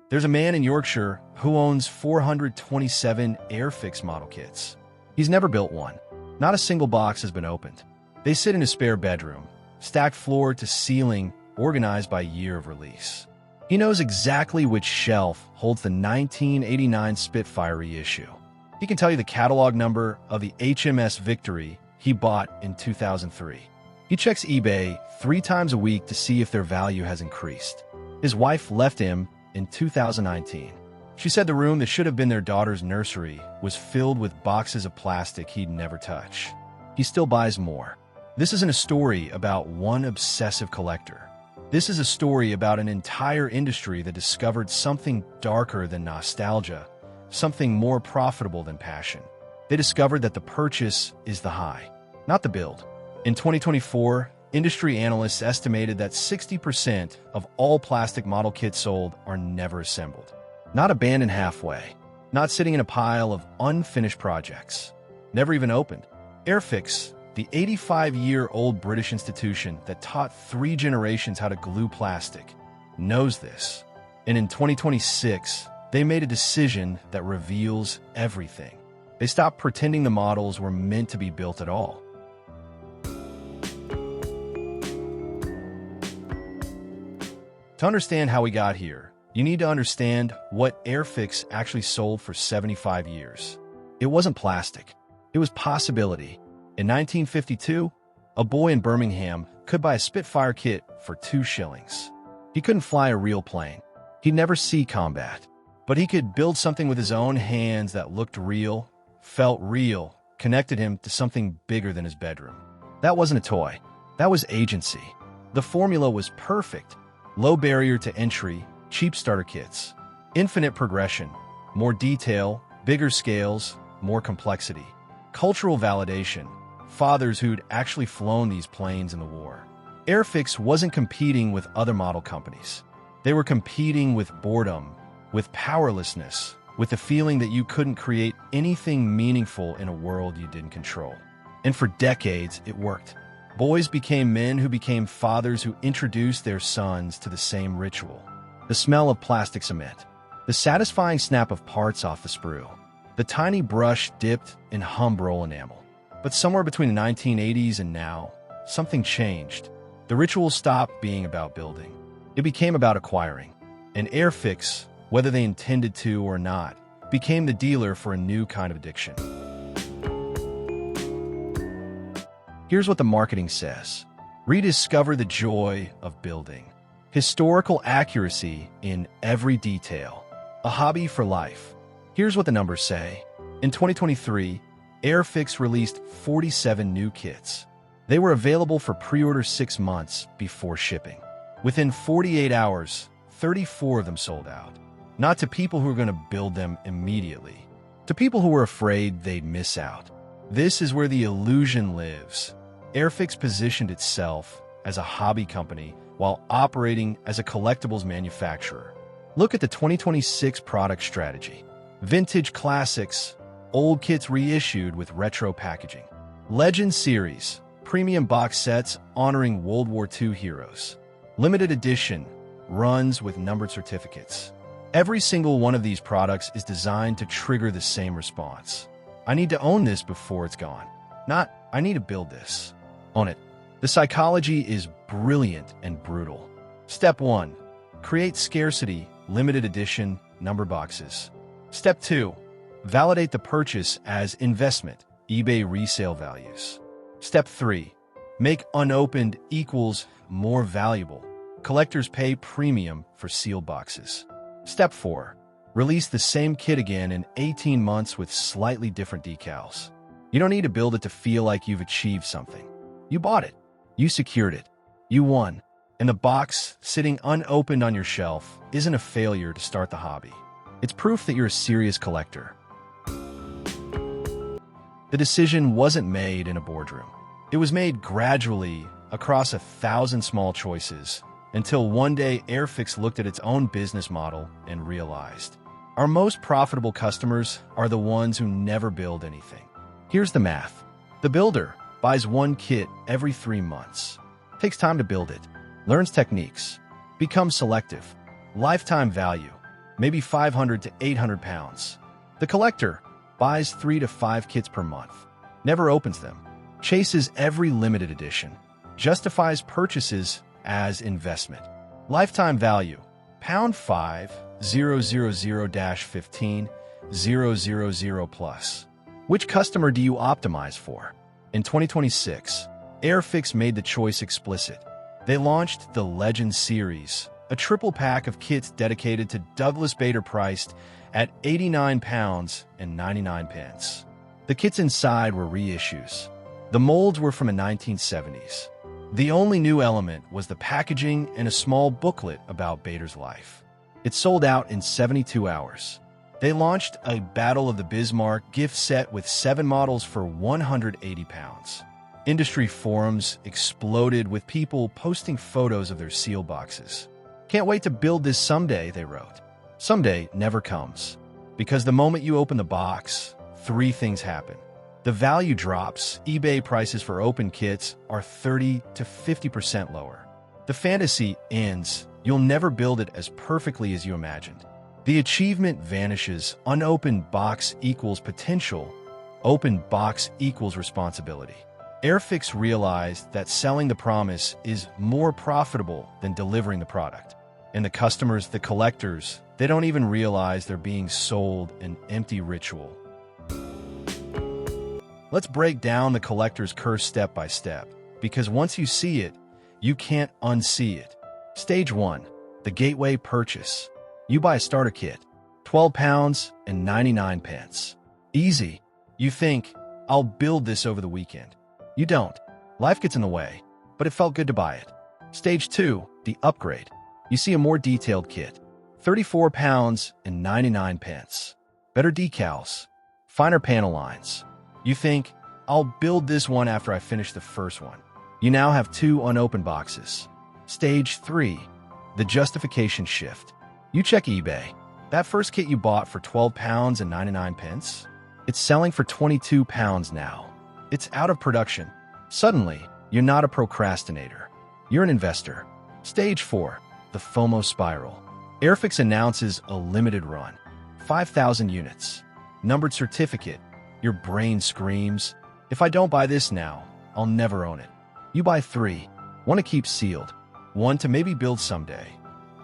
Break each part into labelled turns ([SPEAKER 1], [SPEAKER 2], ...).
[SPEAKER 1] There's a man in Yorkshire who owns 427 Airfix model kits. He's never built one. Not a single box has been opened. They sit in his spare bedroom, stacked floor to ceiling, organized by year of release. He knows exactly which shelf holds the 1989 Spitfire reissue. He can tell you the catalog number of the HMS Victory he bought in 2003. He checks eBay 3 times a week to see if their value has increased. His wife left him in 2019. She said the room that should have been their daughter's nursery was filled with boxes of plastic he'd never touch. He still buys more. This isn't a story about one obsessive collector. This is a story about an entire industry that discovered something darker than nostalgia, something more profitable than passion. They discovered that the purchase is the high, not the build. In 2024, industry analysts estimated that 60% of all plastic model kits sold are never assembled. Not abandoned halfway, not sitting in a pile of unfinished projects, never even opened. Airfix, the 85-year-old British institution that taught 3 generations how to glue plastic, knows this. And in 2026, they made a decision that reveals everything. They stopped pretending the models were meant to be built at all. To understand how we got here, you need to understand what Airfix actually sold for 75 years. It wasn't plastic. It was possibility. In 1952, a boy in Birmingham could buy a Spitfire kit for 2 shillings. He couldn't fly a real plane. He'd never see combat. But he could build something with his own hands that looked real, felt real, connected him to something bigger than his bedroom. That wasn't a toy. That was agency. The formula was perfect. Low barrier to entry, cheap starter kits, infinite progression, more detail, bigger scales, more complexity, cultural validation, fathers who'd actually flown these planes in the war. Airfix wasn't competing with other model companies. They were competing with boredom, with powerlessness, with the feeling that you couldn't create anything meaningful in a world you didn't control. And for decades, it worked. Boys became men who became fathers who introduced their sons to the same ritual. The smell of plastic cement, the satisfying snap of parts off the sprue, the tiny brush dipped in humbrol enamel. But somewhere between the 1980s and now, something changed. The ritual stopped being about building. It became about acquiring. And Airfix, whether they intended to or not, became the dealer for a new kind of addiction. Here's what the marketing says. Rediscover the joy of building. Historical accuracy in every detail. A hobby for life. Here's what the numbers say. In 2023, Airfix released 47 new kits. They were available for pre-order 6 months before shipping. Within 48 hours, 34 of them sold out. Not to people who were going to build them immediately. To people who were afraid they'd miss out. This is where the illusion lives. Airfix positioned itself as a hobby company while operating as a collectibles manufacturer. Look at the 2026 product strategy. Vintage classics, old kits reissued with retro packaging. Legend series, premium box sets honoring World War II heroes. Limited edition, runs with numbered certificates. Every single one of these products is designed to trigger the same response. I need to own this before it's gone. Not, I need to build this. Own it. The psychology is brilliant and brutal. Step 1. Create scarcity, limited edition, number boxes. Step 2. Validate the purchase as investment, eBay resale values. Step 3. Make unopened equals more valuable. Collectors pay premium for sealed boxes. Step 4. Release the same kit again in 18 months with slightly different decals. You don't need to build it to feel like you've achieved something. You bought it. You secured it. You won. And the box, sitting unopened on your shelf, isn't a failure to start the hobby. It's proof that you're a serious collector. The decision wasn't made in a boardroom. It was made gradually across 1,000 small choices until one day Airfix looked at its own business model and realized, our most profitable customers are the ones who never build anything. Here's the math. The builder buys one kit every 3 months, takes time to build it, learns techniques, becomes selective, lifetime value, maybe 500 to 800 pounds. The collector buys 3 to 5 kits per month, never opens them, chases every limited edition, justifies purchases as investment. Lifetime value, £5,000-15,000 plus. Which customer do you optimize for? In 2026, Airfix made the choice explicit. They launched the Legend series, a triple pack of kits dedicated to Douglas Bader, priced at £89.99. The kits inside were reissues. The molds were from the 1970s. The only new element was the packaging and a small booklet about Bader's life. It sold out in 72 hours. They launched a Battle of the Bismarck gift set with 7 models for £180. Industry forums exploded with people posting photos of their seal boxes. "Can't wait to build this someday," they wrote. Someday never comes, because the moment you open the box, 3 things happen. The value drops. eBay prices for open kits are 30 to 50% lower. The fantasy ends. You'll never build it as perfectly as you imagined. The achievement vanishes. Unopened box equals potential. Open box equals responsibility. Airfix realized that selling the promise is more profitable than delivering the product. And the customers, the collectors, they don't even realize they're being sold an empty ritual. Let's break down the collector's curse step by step, because once you see it, you can't unsee it. Stage 1, the gateway purchase. You buy a starter kit, £12.99. Easy. You think, I'll build this over the weekend. You don't. Life gets in the way, but it felt good to buy it. Stage 2, the upgrade. You see a more detailed kit, £34.99. Better decals, finer panel lines. You think, I'll build this one after I finish the first one. You now have 2 unopened boxes. Stage 3, the justification shift. You check eBay. That first kit you bought for £12.99, it's selling for £22 now. It's out of production. Suddenly, you're not a procrastinator. You're an investor. Stage 4, the FOMO spiral. Airfix announces a limited run, 5,000 units. Numbered certificate. Your brain screams, if I don't buy this now, I'll never own it. You buy 3, one to keep sealed, one to maybe build someday,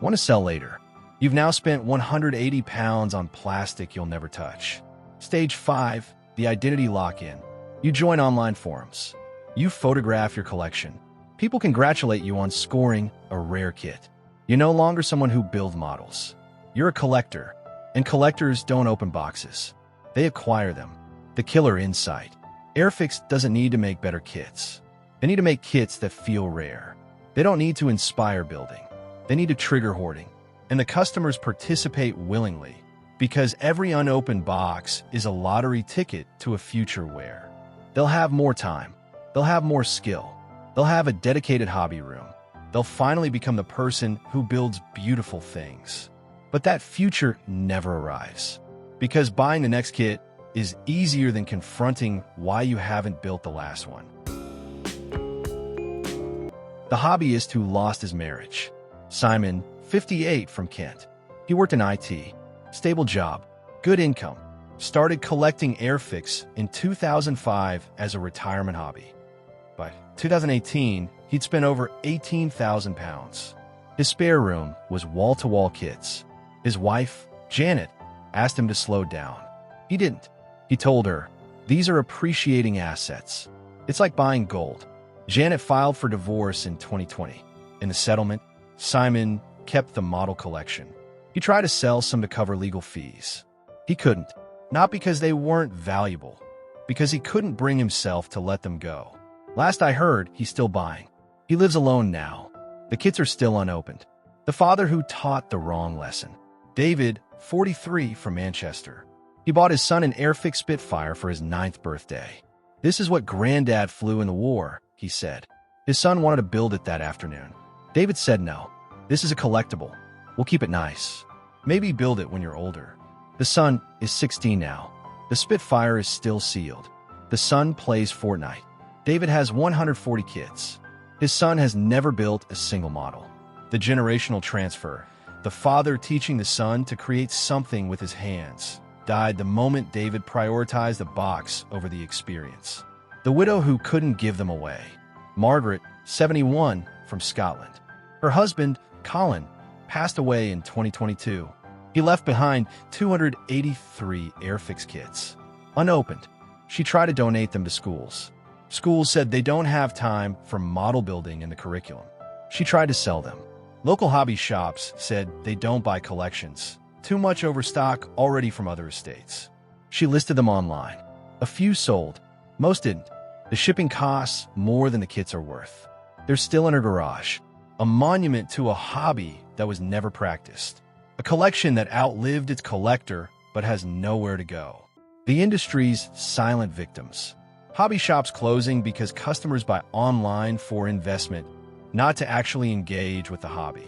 [SPEAKER 1] one to sell later. You've now spent £180 on plastic you'll never touch. Stage 5, the identity lock-in. You join online forums. You photograph your collection. People congratulate you on scoring a rare kit. You're no longer someone who builds models. You're a collector, and collectors don't open boxes. They acquire them. The killer insight. Airfix doesn't need to make better kits. They need to make kits that feel rare. They don't need to inspire building. They need to trigger hoarding. And the customers participate willingly, because every unopened box is a lottery ticket to a future where they'll have more time. They'll have more skill. They'll have a dedicated hobby room. They'll finally become the person who builds beautiful things. But that future never arrives, because buying the next kit is easier than confronting why you haven't built the last one. The hobbyist who lost his marriage. Simon, 58, from Kent. He worked in IT, stable job, good income, started collecting Airfix in 2005 as a retirement hobby. By 2018, he'd spent over £18,000. His spare room was wall-to-wall kits. His wife, Janet, asked him to slow down. He didn't. He told her, "These are appreciating assets. It's like buying gold." Janet filed for divorce in 2020. In the settlement, Simon kept the model collection. He tried to sell some to cover legal fees. He couldn't, not because they weren't valuable, because he couldn't bring himself to let them go. Last I heard, he's still buying. He lives alone now. The kits are still unopened. The father who taught the wrong lesson. David, 43, from Manchester. He bought his son an Airfix Spitfire for his 9th birthday. "This is what Granddad flew in the war," he said. His son wanted to build it that afternoon. David said no. "This is a collectible. We'll keep it nice. Maybe build it when you're older." The son is 16 now. The Spitfire is still sealed. The son plays Fortnite. David has 140 kits. His son has never built a single model. The generational transfer. The father teaching the son to create something with his hands died the moment David prioritized a box over the experience. The widow who couldn't give them away. Margaret, 71, from Scotland. Her husband, Colin, passed away in 2022. He left behind 283 Airfix kits, unopened. She tried to donate them to schools. Schools said they don't have time for model building in the curriculum. She tried to sell them. Local hobby shops said they don't buy collections. Too much overstock already from other estates. She listed them online. A few sold. Most didn't. The shipping costs more than the kits are worth. They're still in her garage. A monument to a hobby that was never practiced. A collection that outlived its collector but has nowhere to go. The industry's silent victims. Hobby shops closing because customers buy online for investment, not to actually engage with the hobby.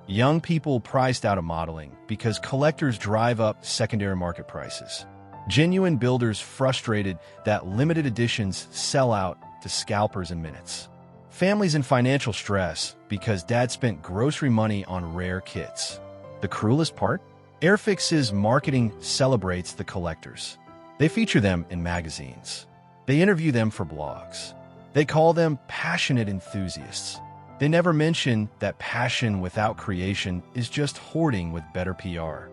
[SPEAKER 1] Young people priced out of modeling because collectors drive up secondary market prices. Genuine builders frustrated that limited editions sell out to scalpers in minutes. Families in financial stress because dad spent grocery money on rare kits. The cruelest part? Airfix's marketing celebrates the collectors. They feature them in magazines. They interview them for blogs. They call them passionate enthusiasts. They never mention that passion without creation is just hoarding with better PR.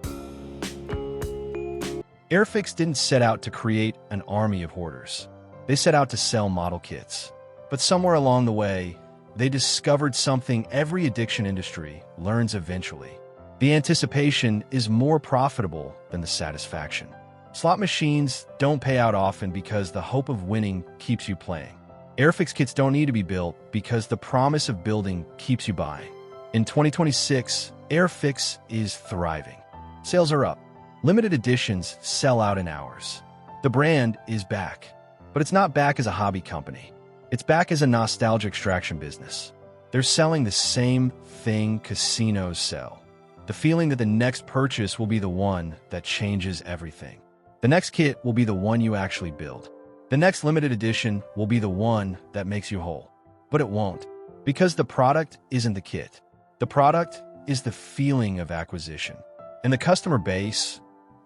[SPEAKER 1] Airfix didn't set out to create an army of hoarders. They set out to sell model kits. But somewhere along the way, they discovered something every addiction industry learns eventually. The anticipation is more profitable than the satisfaction. Slot machines don't pay out often because the hope of winning keeps you playing. Airfix kits don't need to be built because the promise of building keeps you buying. In 2026, Airfix is thriving. Sales are up. Limited editions sell out in hours. The brand is back. But it's not back as a hobby company. It's back as a nostalgia extraction business. They're selling the same thing casinos sell. The feeling that the next purchase will be the one that changes everything. The next kit will be the one you actually build. The next limited edition will be the one that makes you whole. But it won't, because the product isn't the kit. The product is the feeling of acquisition. And the customer base,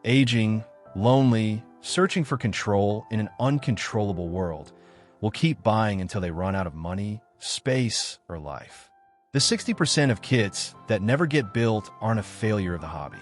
[SPEAKER 1] aging, lonely, searching for control in an uncontrollable world, will keep buying until they run out of money, space, or life. The 60% of kits that never get built aren't a failure of the hobby.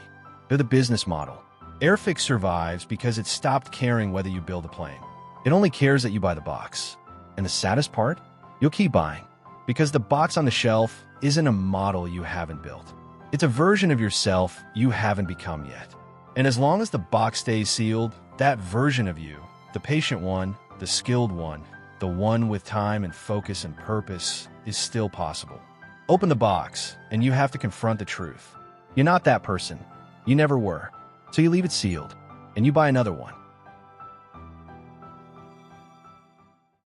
[SPEAKER 1] They're the business model. Airfix survives because it stopped caring whether you build a plane. It only cares that you buy the box. And the saddest part? You'll keep buying. Because the box on the shelf isn't a model you haven't built. It's a version of yourself you haven't become yet. And as long as the box stays sealed, that version of you, the patient one, the skilled one, the one with time and focus and purpose, is still possible. Open the box, and you have to confront the truth. You're not that person. You never were. So you leave it sealed, and you buy another one.